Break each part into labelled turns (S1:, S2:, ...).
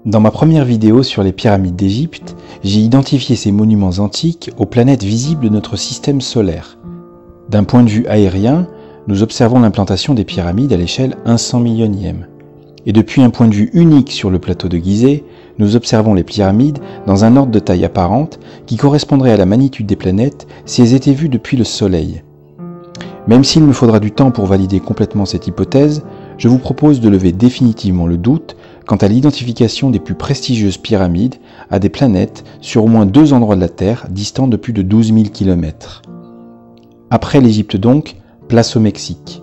S1: Dans ma première vidéo sur les pyramides d'Égypte, j'ai identifié ces monuments antiques aux planètes visibles de notre système solaire. D'un point de vue aérien, nous observons l'implantation des pyramides à l'échelle 100 millionième. Et depuis un point de vue unique sur le plateau de Gizeh, nous observons les pyramides dans un ordre de taille apparente qui correspondrait à la magnitude des planètes si elles étaient vues depuis le Soleil. Même s'il me faudra du temps pour valider complètement cette hypothèse, je vous propose de lever définitivement le doute quant à l'identification des plus prestigieuses pyramides à des planètes sur au moins 2 endroits de la Terre distants de plus de 12 000 km. Après l'Égypte donc, place au Mexique.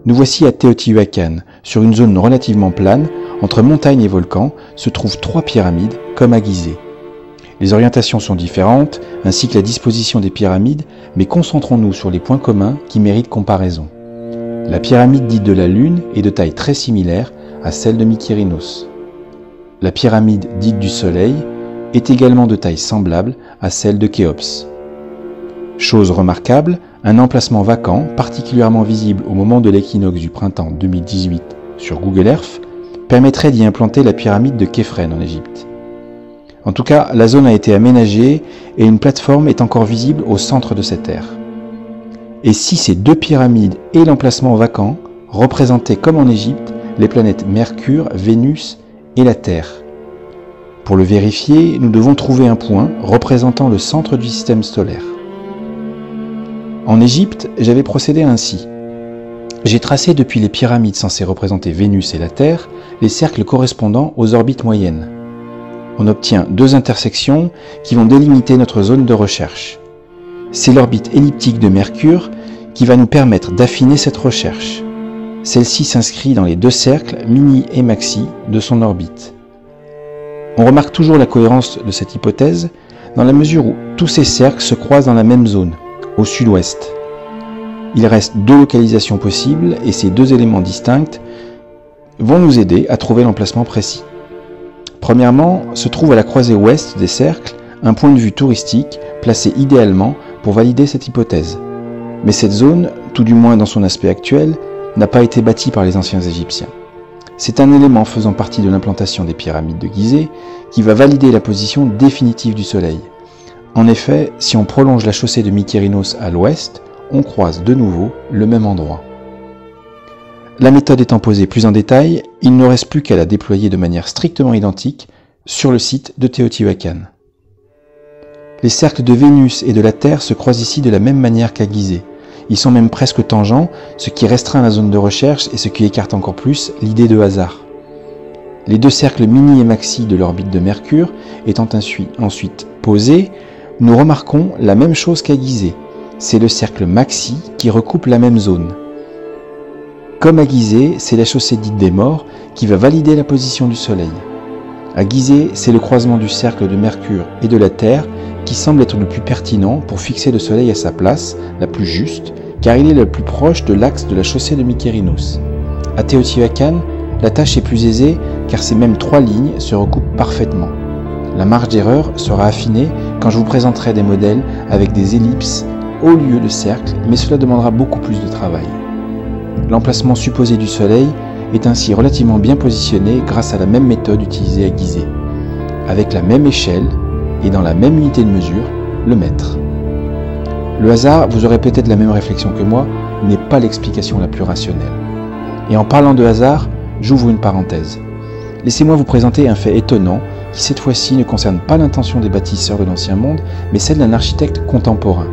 S1: Nous voici à Teotihuacan, sur une zone relativement plane, entre montagnes et volcans, se trouvent 3 pyramides, comme à Gizeh. Les orientations sont différentes, ainsi que la disposition des pyramides, mais concentrons-nous sur les points communs qui méritent comparaison. La pyramide dite de la Lune est de taille très similaire à celle de Mykérinos. La pyramide dite du Soleil est également de taille semblable à celle de Khéops. Chose remarquable, un emplacement vacant, particulièrement visible au moment de l'équinoxe du printemps 2018 sur Google Earth, permettrait d'y implanter la pyramide de Képhren en Égypte. En tout cas, la zone a été aménagée et une plateforme est encore visible au centre de cette aire. Et si ces 2 pyramides et l'emplacement vacant représentaient comme en Égypte les planètes Mercure, Vénus et la Terre? Pour le vérifier, nous devons trouver un point représentant le centre du système solaire. En Égypte, j'avais procédé ainsi. J'ai tracé depuis les pyramides censées représenter Vénus et la Terre les cercles correspondant aux orbites moyennes. On obtient 2 intersections qui vont délimiter notre zone de recherche. C'est l'orbite elliptique de Mercure qui va nous permettre d'affiner cette recherche. Celle-ci s'inscrit dans les 2 cercles Mini et Maxi de son orbite. On remarque toujours la cohérence de cette hypothèse dans la mesure où tous ces cercles se croisent dans la même zone, au sud-ouest. Il reste 2 localisations possibles et ces 2 éléments distincts vont nous aider à trouver l'emplacement précis. Premièrement, se trouve à la croisée ouest des cercles un point de vue touristique placé idéalement pour valider cette hypothèse. Mais cette zone, tout du moins dans son aspect actuel, n'a pas été bâtie par les anciens Égyptiens. C'est un élément faisant partie de l'implantation des pyramides de Gizeh qui va valider la position définitive du Soleil. En effet, si on prolonge la chaussée de Mykérinos à l'ouest, on croise de nouveau le même endroit. La méthode étant posée plus en détail, il ne reste plus qu'à la déployer de manière strictement identique sur le site de Teotihuacan. Les cercles de Vénus et de la Terre se croisent ici de la même manière qu'à Gizeh. Ils sont même presque tangents, ce qui restreint la zone de recherche et ce qui écarte encore plus l'idée de hasard. Les 2 cercles Mini et Maxi de l'orbite de Mercure étant ensuite posés, nous remarquons la même chose qu'à Gizeh. C'est le cercle Maxi qui recoupe la même zone. Comme à Gizeh, c'est la chaussée dite des morts qui va valider la position du Soleil. À Gizeh, c'est le croisement du cercle de Mercure et de la Terre qui semble être le plus pertinent pour fixer le Soleil à sa place, la plus juste, car il est le plus proche de l'axe de la chaussée de Mykérinos. À Teotihuacan, la tâche est plus aisée car ces mêmes 3 lignes se recoupent parfaitement. La marge d'erreur sera affinée quand je vous présenterai des modèles avec des ellipses au lieu de cercles, mais cela demandera beaucoup plus de travail. L'emplacement supposé du Soleil est ainsi relativement bien positionné grâce à la même méthode utilisée à Gizeh, avec la même échelle et dans la même unité de mesure, le mètre. Le hasard, vous aurez peut-être la même réflexion que moi, n'est pas l'explication la plus rationnelle. Et en parlant de hasard, j'ouvre une parenthèse. Laissez-moi vous présenter un fait étonnant qui cette fois-ci ne concerne pas l'intention des bâtisseurs de l'Ancien Monde, mais celle d'un architecte contemporain.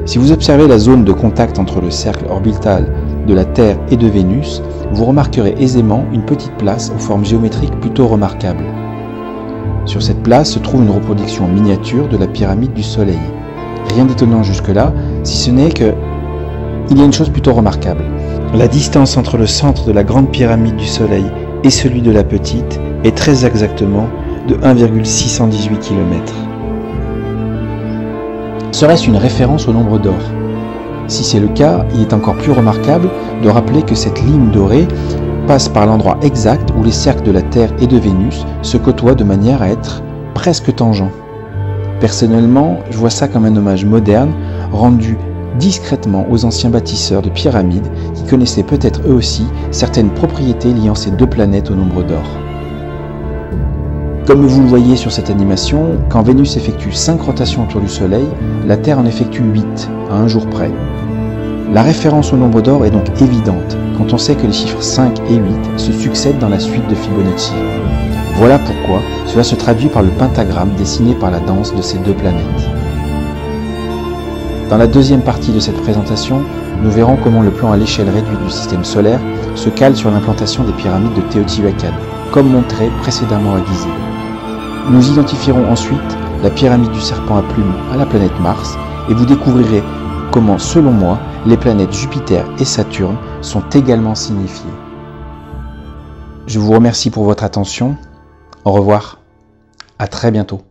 S1: Si vous observez la zone de contact entre le cercle orbital de la Terre et de Vénus, vous remarquerez aisément une petite place aux formes géométriques plutôt remarquables. Sur cette place se trouve une reproduction miniature de la pyramide du Soleil. Rien d'étonnant jusque-là, si ce n'est que il y a une chose plutôt remarquable. La distance entre le centre de la grande pyramide du Soleil et celui de la petite est très exactement de 1,618 km. Serait-ce une référence au nombre d'or? Si c'est le cas, il est encore plus remarquable de rappeler que cette ligne dorée passe par l'endroit exact où les cercles de la Terre et de Vénus se côtoient de manière à être presque tangents. Personnellement, je vois ça comme un hommage moderne rendu discrètement aux anciens bâtisseurs de pyramides qui connaissaient peut-être eux aussi certaines propriétés liant ces 2 planètes au nombre d'or. Comme vous le voyez sur cette animation, quand Vénus effectue 5 rotations autour du Soleil, la Terre en effectue 8, à un jour près. La référence au nombre d'or est donc évidente quand on sait que les chiffres 5 et 8 se succèdent dans la suite de Fibonacci. Voilà pourquoi cela se traduit par le pentagramme dessiné par la danse de ces deux planètes. Dans la deuxième partie de cette présentation, nous verrons comment le plan à l'échelle réduite du système solaire se cale sur l'implantation des pyramides de Teotihuacan, comme montré précédemment à Gizeh. Nous identifierons ensuite la pyramide du serpent à plumes à la planète Mars et vous découvrirez comment, selon moi, les planètes Jupiter et Saturne sont également signifiées. Je vous remercie pour votre attention. Au revoir. À très bientôt.